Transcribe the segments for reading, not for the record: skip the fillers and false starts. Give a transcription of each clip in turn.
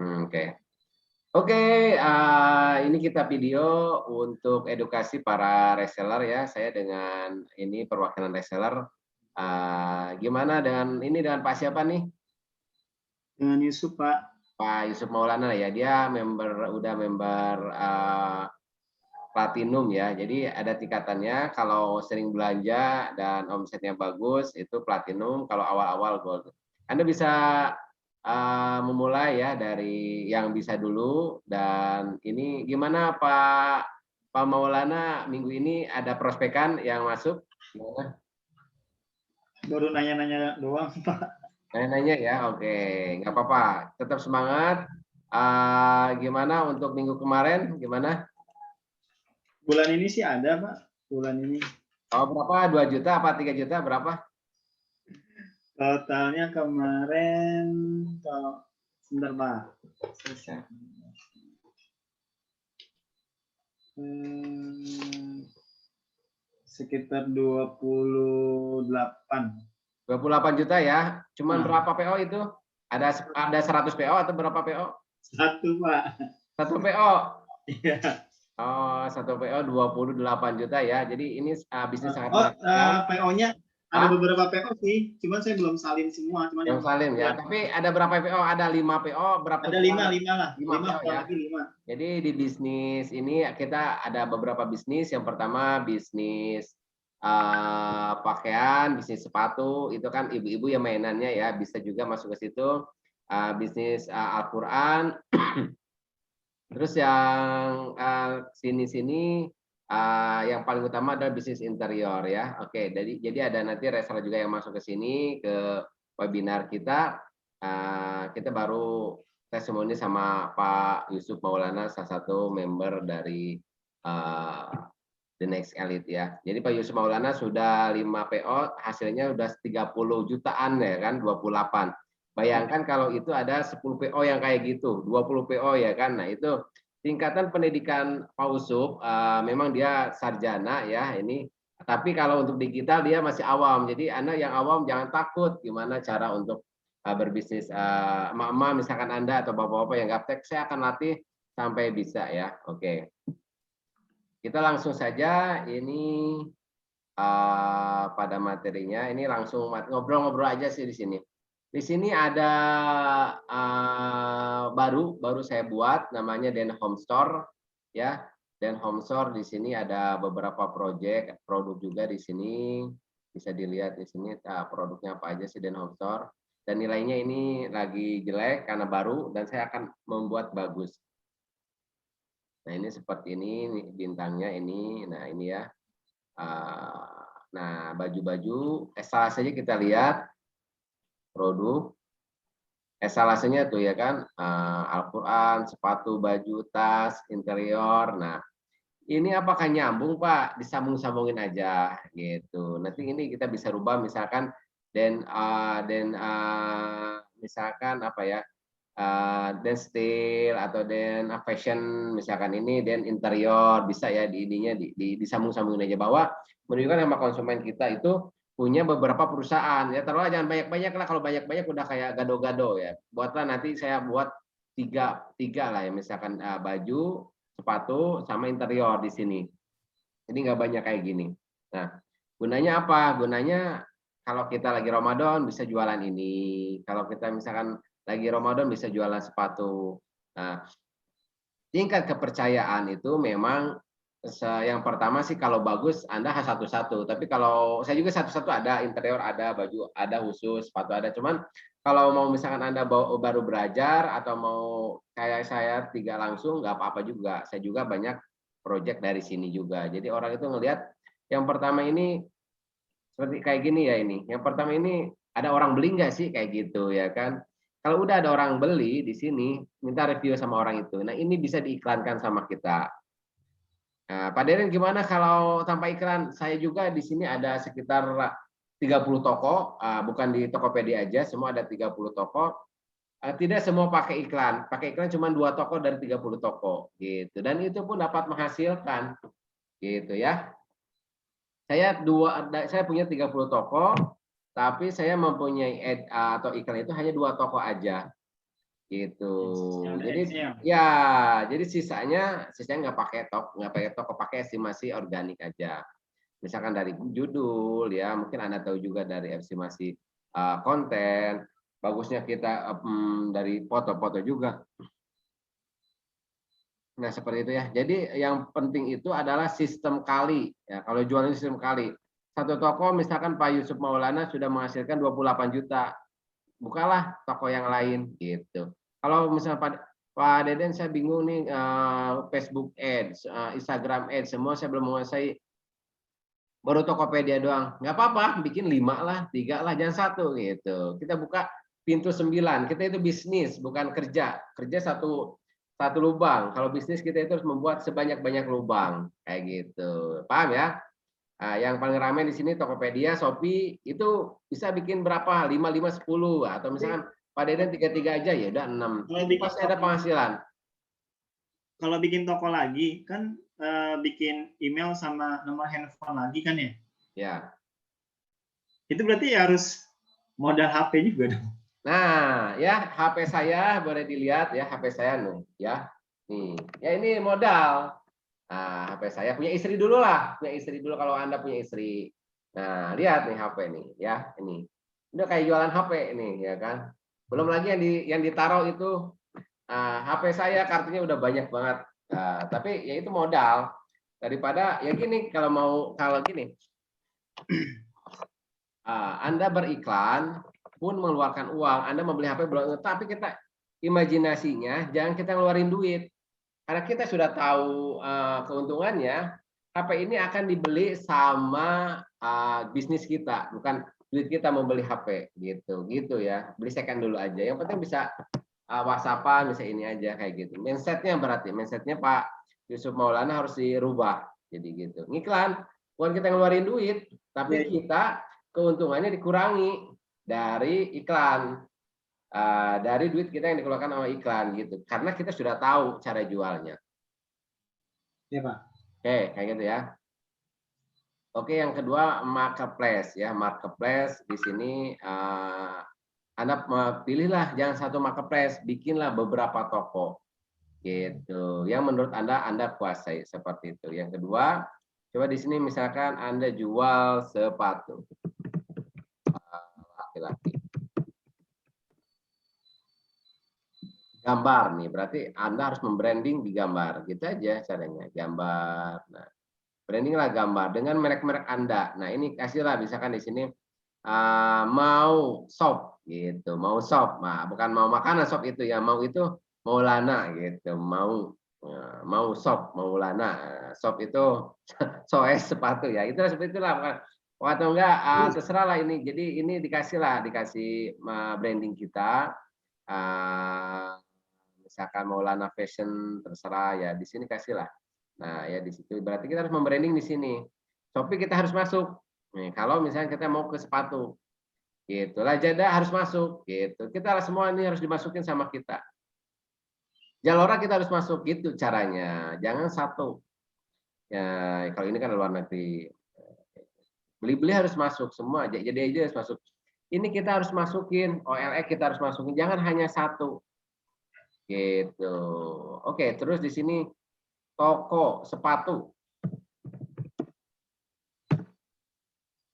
Oke. Oke, ini kita video untuk edukasi para reseller ya. Saya dengan ini perwakilan reseller. Gimana dengan ini dengan Pak siapa nih? Dengan Yusuf, Pak. Pak Yusuf Maulana ya. Dia udah member platinum ya. Jadi ada tingkatannya. Kalau sering belanja dan omsetnya bagus itu platinum. Kalau awal-awal gold. Anda bisa memulai ya dari yang bisa dulu. Dan ini gimana Pak Maulana, minggu ini ada prospekan yang masuk? Gimana? Baru nanya-nanya doang, Pak. Nanya ya, oke, nggak apa-apa. Tetap semangat. Gimana untuk minggu kemarin? Gimana? Bulan ini sih ada, Pak. Bulan ini. Oh, berapa? 2 juta apa 3 juta? Berapa? Totalnya kemarin, sebentar, Pak. Sekitar 28. 28 juta ya. Cuman berapa PO itu? Ada 100 PO atau berapa PO? 1, Pak. 1 PO. Iya. Oh, 1 PO 28 juta ya. Jadi ini bisnis sangat PO-nya ada beberapa PO sih, cuman saya belum salin semua. Cuman yang salin ya. Tapi ada berapa PO? Ada 5 PO, berapa? Ada 5 lah. 5 PO ya. Lagi 5. Jadi di bisnis ini kita ada beberapa bisnis. Yang pertama bisnis pakaian, bisnis sepatu, itu kan ibu-ibu yang mainannya ya, bisa juga masuk ke situ. Bisnis Al-Quran. Terus yang sini-sini yang paling utama adalah bisnis interior ya. Oke, jadi ada nanti reseller juga yang masuk ke sini ke webinar kita. Kita baru testimoni sama Pak Yusuf Maulana, salah satu member dari The Next Elite ya. Jadi Pak Yusuf Maulana sudah 5 PO, hasilnya udah 30 jutaan ya kan, 28. Bayangkan kalau itu ada 10 PO yang kayak gitu, 20 PO ya kan. Nah, itu tingkatan pendidikan Pak Yusuf memang dia sarjana ya ini. Tapi kalau untuk digital dia masih awam. Jadi Anda yang awam jangan takut gimana cara untuk berbisnis. Emak-emak misalkan Anda atau bapak-bapak yang gaptek, saya akan latih sampai bisa ya. Oke. Kita langsung saja ini pada materinya. Ini langsung ngobrol-ngobrol aja sih di sini. Di sini ada baru saya buat namanya Den Home Store ya. Den Home Store di sini ada beberapa produk juga di sini. Bisa dilihat di sini produknya apa aja sih Den Home Store. Dan nilainya ini lagi jelek karena baru dan saya akan membuat bagus. Nah, ini seperti ini bintangnya ini. Nah, ini ya. Nah, baju-baju saja kita lihat produk esalasenya tuh ya kan, Al-Quran, sepatu, baju, tas, interior. Nah, ini apakah nyambung Pak? Disambung-sambungin aja gitu. Nanti ini kita bisa rubah misalkan misalkan apa ya, dan style atau dan fashion misalkan ini dan interior bisa ya di ininya disambung-sambungin aja bahwa menunjukkan sama konsumen kita itu punya beberapa perusahaan ya, taruhlah jangan banyak-banyak lah, kalau banyak-banyak udah kayak gado-gado ya. Buatlah nanti saya buat tiga lah ya, misalkan baju, sepatu sama interior di sini. Jadi nggak banyak kayak gini. Nah, gunanya apa? Gunanya kalau kita lagi Ramadan bisa jualan ini. Kalau kita misalkan lagi Ramadan bisa jualan sepatu. Nah, tingkat kepercayaan itu memang yang pertama sih kalau bagus Anda harus satu-satu. Tapi kalau saya juga satu-satu ada, interior ada, baju ada khusus, sepatu ada. Cuman kalau mau misalkan Anda baru belajar atau mau kayak saya 3 langsung nggak apa-apa juga. Saya juga banyak project dari sini juga. Jadi orang itu ngelihat yang pertama ini seperti kayak gini ya ini. Yang pertama ini ada orang beli nggak sih kayak gitu ya kan? Kalau udah ada orang beli di sini, minta review sama orang itu. Nah, ini bisa diiklankan sama kita. Nah, Pak Deren gimana kalau tanpa iklan? Saya juga di sini ada sekitar 30 toko, bukan di Tokopedia aja, semua ada 30 toko. Tidak semua pakai iklan. Pakai iklan cuma 2 toko dari 30 toko gitu. Dan itu pun dapat menghasilkan gitu ya. Saya punya 30 toko, tapi saya mempunyai atau iklan itu hanya 2 toko aja. gitu. Ada Jadi Excel. ya, jadi sisanya nggak pakai toko, pakai estimasi organik aja. Misalkan dari judul ya, mungkin Anda tahu juga dari estimasi konten. Bagusnya kita dari foto-foto juga. Nah, seperti itu ya. Jadi yang penting itu adalah sistem kali. Ya, kalau jualan sistem kali. Satu toko misalkan Pak Yusuf Maulana sudah menghasilkan 28 juta. Bukalah toko yang lain gitu. Kalau misalnya Pak Deden saya bingung nih Facebook Ads, Instagram Ads, semua saya belum menguasai, baru Tokopedia doang. Nggak apa-apa, bikin 5 lah, 3 lah, jangan 1 gitu. Kita buka pintu 9. Kita itu bisnis, bukan kerja. Kerja satu lubang. Kalau bisnis kita itu harus membuat sebanyak-banyak lubang kayak gitu. Paham ya? Nah, yang paling ramai di sini Tokopedia, Shopee itu bisa bikin berapa? 5, 5, 10 atau misalkan Pak Deden 3 aja ya udah 6. Kalau Itu bikin pasti ada penghasilan. Kalau bikin toko lagi kan bikin email sama nomor handphone lagi kan ya? Ya. Itu berarti harus modal HP juga dong. Nah, ya HP saya boleh dilihat ya, HP saya nih, ya. Nih, ya ini modal. Nah, HP saya punya istri dulu lah, punya istri dulu kalau Anda punya istri. Nah, lihat nih HP nih, ya, ini. Udah kayak jualan HP ini, ya kan. Belum lagi yang ditaruh itu HP saya kartunya udah banyak banget. Nah, tapi ya itu modal daripada ya gini kalau gini Anda beriklan pun mengeluarkan uang, Anda membeli HP belum, tapi kita imajinasinya jangan kita ngeluarin duit karena kita sudah tahu keuntungannya. HP ini akan dibeli sama bisnis kita, bukan duit kita membeli HP gitu ya. Beli second dulu aja. Yang penting bisa WhatsAppan, bisa ini aja kayak gitu. Mindsetnya Pak Yusuf Maulana harus dirubah. Jadi gitu. Ngiklan, bukan kita ngeluarin duit, tapi kita keuntungannya dikurangi dari iklan, dari duit kita yang dikeluarkan sama iklan gitu. Karena kita sudah tahu cara jualnya. Ya Pak. Oke, kayak gitu ya. Oke, yang kedua marketplace ya. Marketplace di sini Anda pilihlah jangan satu marketplace, bikinlah beberapa toko gitu. Yang menurut Anda kuasai seperti itu. Yang kedua, coba di sini misalkan Anda jual sepatu laki-laki. Gambar nih, berarti Anda harus membranding di gambar, gitu aja caranya. Gambar. Nah, branding lah gambar dengan merek-merek Anda. Nah, ini kasihlah misalkan di sini mau shop gitu, mau shop. Nah, bukan mau makanan shop itu ya, mau itu Maulana gitu, mau shop Maulana. Shop itu soes sepatu ya. Itulah seperti itulah bukan atau enggak terserah lah ini. Jadi ini dikasih branding kita misalkan Maulana Fashion terserah ya, di sini kasihlah. Nah, ya di situ berarti kita harus membranding di sini. Shopee kita harus masuk. Nih, kalau misalnya kita mau ke sepatu, gitu. Lazada harus masuk, gitu. Kita semua ini harus dimasukin sama kita. Zalora kita harus masuk, gitu caranya. Jangan satu. Ya, kalau ini kan luar negeri. Beli-beli harus masuk semua, jadi aja harus masuk. Ini kita harus masukin, OLX kita harus masukin, jangan hanya satu. Gitu. Oke, terus di sini toko sepatu.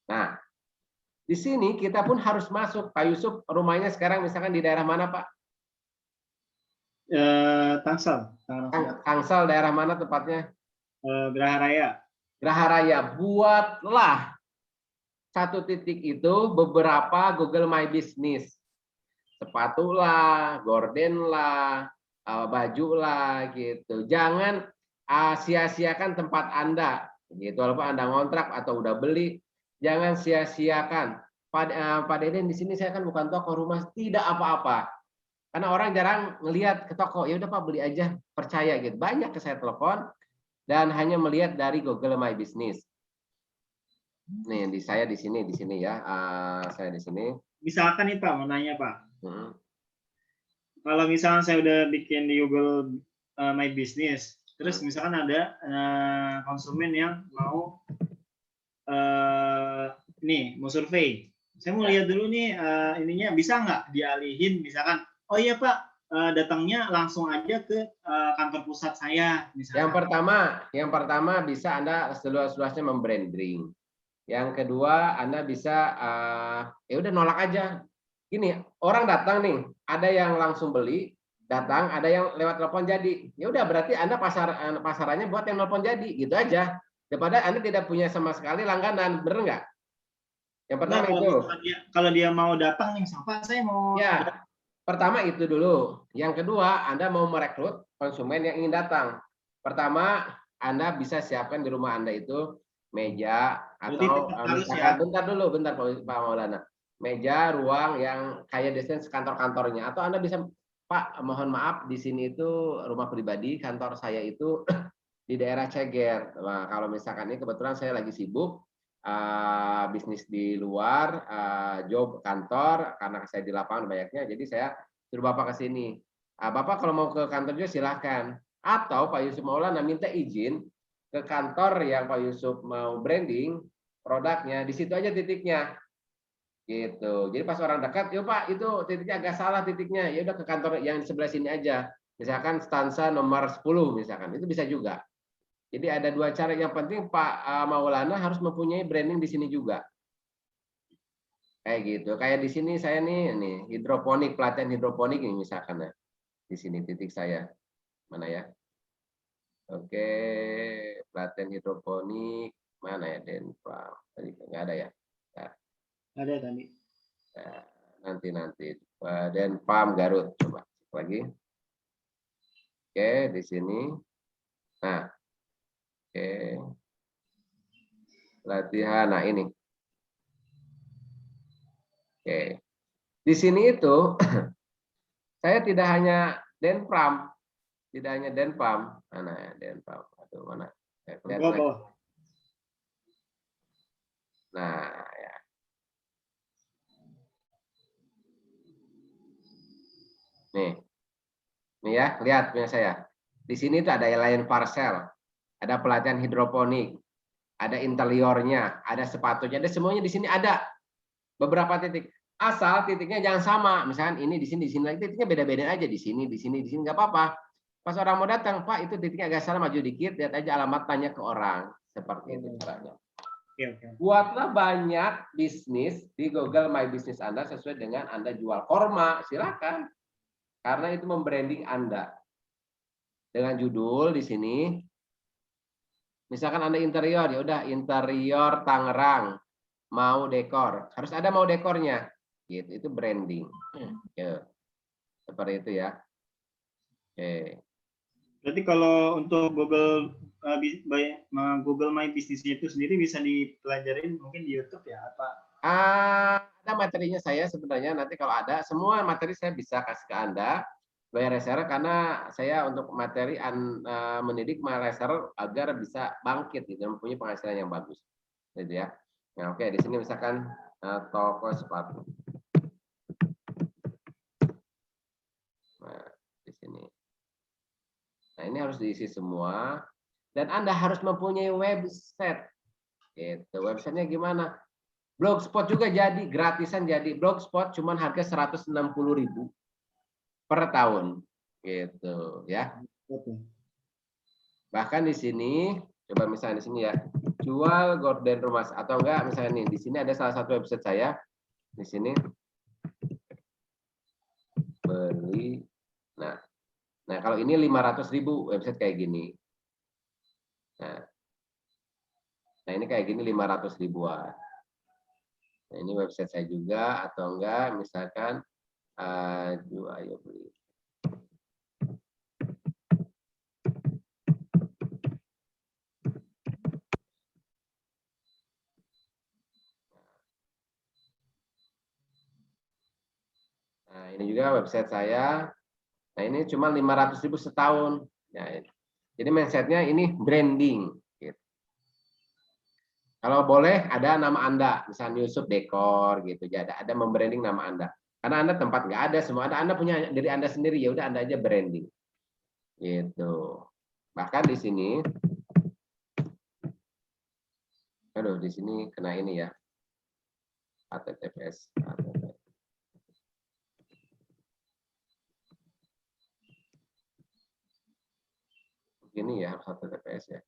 Nah, di sini kita pun harus masuk. Pak Yusuf rumahnya sekarang misalkan di daerah mana, Pak? Tangsel. Tangsel daerah mana tepatnya? Geraha Raya. Geraha Raya. Buatlah satu titik itu beberapa Google My Business. Sepatu lah, gorden lah, baju lah gitu. Jangan sia-siakan tempat Anda. Gitu, walaupun Anda ngontrak atau udah beli, jangan sia-siakan. Pak Deden di sini saya kan bukan toko rumah, tidak apa-apa. Karena orang jarang ngelihat ke toko, ya udah Pak beli aja, percaya gitu. Banyak ke saya telepon dan hanya melihat dari Google My Business. Nih saya di sini ya, saya di sini. Misalkan nih Pak, mau nanya Pak. Kalau misalnya saya udah bikin di Google My Business, terus misalkan ada konsumen yang mau mau survei. Saya mau lihat dulu nih ininya bisa nggak dialihin misalkan, oh iya Pak, datangnya langsung aja ke kantor pusat saya misalnya? Yang pertama bisa Anda seluas-luasnya membranding. Yang kedua, Anda bisa ya udah nolak aja. Gini, orang datang nih, ada yang langsung beli, datang, ada yang lewat telepon jadi. Ya udah berarti Anda pasarannya buat yang telepon jadi, gitu aja. Daripada Anda tidak punya sama sekali langganan, bener nggak? Yang pertama Nah, itu. kalau dia mau datang nih, Pak, saya mau. Ya, pertama itu dulu. Yang kedua, Anda mau merekrut konsumen yang ingin datang. Pertama, Anda bisa siapkan di rumah Anda itu meja atau misalkan bentar Pak Maulana. Meja, ruang yang kayak desain kantor-kantornya. Atau Anda bisa, Pak, mohon maaf di sini itu rumah pribadi, kantor saya itu di daerah Ceger. Nah, kalau misalkan ini kebetulan saya lagi sibuk, bisnis di luar, job kantor, karena saya di lapangan banyaknya, jadi saya suruh Bapak ke sini. Bapak kalau mau ke kantor juga silahkan. Atau Pak Yusuf Maulana minta izin ke kantor yang Pak Yusuf mau branding produknya, di situ aja titiknya. Gitu. Jadi pas orang dekat, "Yo Pak, itu titiknya agak salah titiknya." Ya udah ke kantor yang di sebelah sini aja. Misalkan stansa nomor 10 misalkan, itu bisa juga. Jadi ada dua cara. Yang penting Pak Maulana harus mempunyai branding di sini juga. Kayak gitu. Kayak di sini saya nih hidroponik, pelatihan hidroponik ini misalkan ya. Di sini titik saya. Mana ya? Oke, pelatihan hidroponik mana ya, Denpram? Tadi nggak ada ya? Nah, Ada tadi. nanti. Denpam Garut. Coba lagi. Oke, di sini. Nah, oke. Latihan. Nah, ini. Oke. Di sini itu saya tidak hanya Denpam, mana ya Denpam? Aduh, mana? Lihat lagi. Nah, ya. Nih ya, lihat punya saya. Di sini tuh ada layan parcel, ada pelatihan hidroponik, ada interiornya, ada sepatunya, ada semuanya di sini ada. Beberapa titik. Asal titiknya jangan sama. Misalkan ini di sini lagi titiknya beda-beda aja, di sini nggak apa-apa. Pas orang mau datang, Pak, itu titiknya agak salah, maju dikit, lihat aja alamat, tanya ke orang. Seperti itu caranya. Buatlah banyak bisnis di Google My Business Anda sesuai dengan Anda jual korma, silakan. Karena itu membranding Anda. Dengan judul di sini, misalkan Anda interior, ya udah interior Tangerang, mau dekor, harus ada mau dekornya. Gitu, itu branding. Ya. Seperti itu ya. Oke. Berarti kalau untuk Google Google My Business itu sendiri bisa dipelajarin mungkin di YouTube ya, apa? Ada materinya saya sebenarnya, nanti kalau ada semua materi saya bisa kasih ke Anda bayar reseller, karena saya untuk materi mendidik reseller agar bisa bangkit gitu, mempunyai penghasilan yang bagus. Gitu ya. Nah, oke, di sini misalkan toko sepatu. Nah, di sini. Nah, ini harus diisi semua dan Anda harus mempunyai website. Gitu. Websitenya gimana? Blogspot juga jadi, gratisan jadi. Blogspot cuma harga 160.000 per tahun. Gitu ya. Bahkan di sini, coba misalnya di sini ya, jual gorden rumah atau enggak misalnya nih, di sini ada salah satu website saya. Di sini beli. Nah, kalau ini 500.000 website kayak gini. Nah, ini kayak gini 500 ribuan. Nah, ini website saya juga, atau enggak misalkan ayo beli. Nah, ini juga website saya. Nah, ini cuma 500.000 setahun. Nah, jadi mindsetnya ini branding. Gitu. Kalau boleh ada nama Anda, misalnya Yusuf Dekor gitu. Jadi ada membranding nama Anda. Karena Anda tempat nggak ada, semua ada. Anda punya diri Anda sendiri, ya udah Anda aja branding. Gitu. Bahkan di sini, aduh, di sini kena ini ya. HTTPS. Ini ya, 1 TPS ya.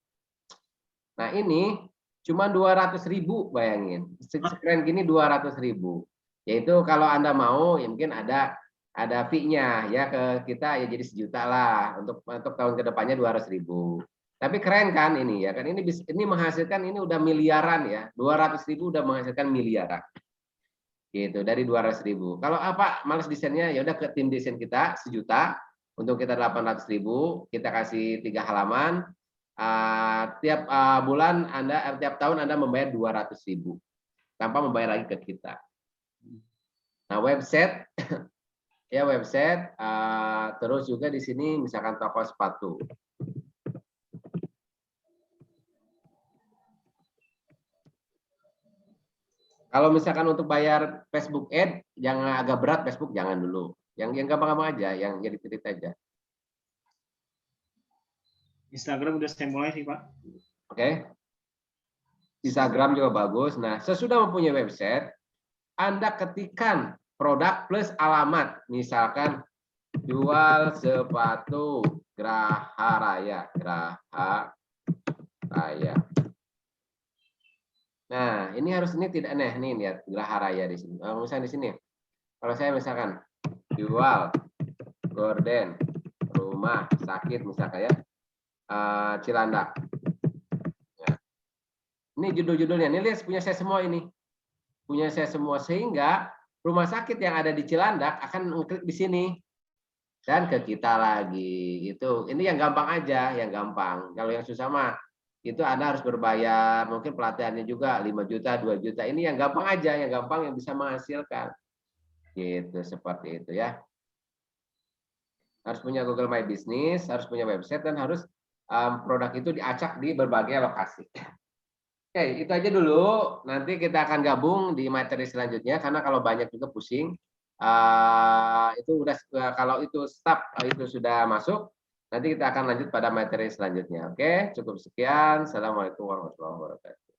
Nah, ini cuma 200.000, bayangin. Sekeren gini 200.000. Yaitu kalau Anda mau, ya mungkin ada fee-nya ya ke kita ya, jadi 1 juta lah untuk tahun kedepannya 200.000. Tapi keren kan ini ya kan, ini menghasilkan, ini udah miliaran ya, 200.000 udah menghasilkan miliaran gitu dari 200.000. Kalau apa males desainnya, ya udah ke tim desain kita 1 juta, untuk kita 800.000, kita kasih 3 halaman. Tiap bulan tiap tahun Anda membayar 200.000 tanpa membayar lagi ke kita. Nah, website ya, website, terus juga di sini misalkan toko sepatu. Kalau misalkan untuk bayar Facebook Ad, jangan agak berat, Facebook jangan dulu. Yang gampang-gampang aja, yang jadi titik aja. Instagram udah saya mulai sih, Pak. Oke. Instagram juga bagus. Nah, sesudah mempunyai website, Anda ketikkan produk plus alamat. Misalkan jual sepatu Graha Raya. Nah, ini tidak aneh nih, lihat Graha Raya di sini. Misalnya di sini. Kalau saya misalkan jual gorden rumah sakit misalkan ya, Cilandak. Nah, ini judul-judulnya. Ini lihat, punya saya semua ini. Punya saya semua, sehingga rumah sakit yang ada di Cilandak akan ngeklik di sini dan ke kita lagi. Ini yang gampang aja, yang gampang. Kalau yang susah mah itu Anda harus berbayar, mungkin pelatihannya juga 5 juta, 2 juta. Ini yang gampang aja, yang gampang, yang bisa menghasilkan. Gitu, seperti itu ya. Harus punya Google My Business, harus punya website, dan harus produk itu diacak di berbagai lokasi. Oke, itu aja dulu. Nanti kita akan gabung di materi selanjutnya, karena kalau banyak juga pusing. Itu udah, kalau itu itu sudah masuk, nanti kita akan lanjut pada materi selanjutnya. Oke, cukup sekian. Assalamualaikum warahmatullahi wabarakatuh.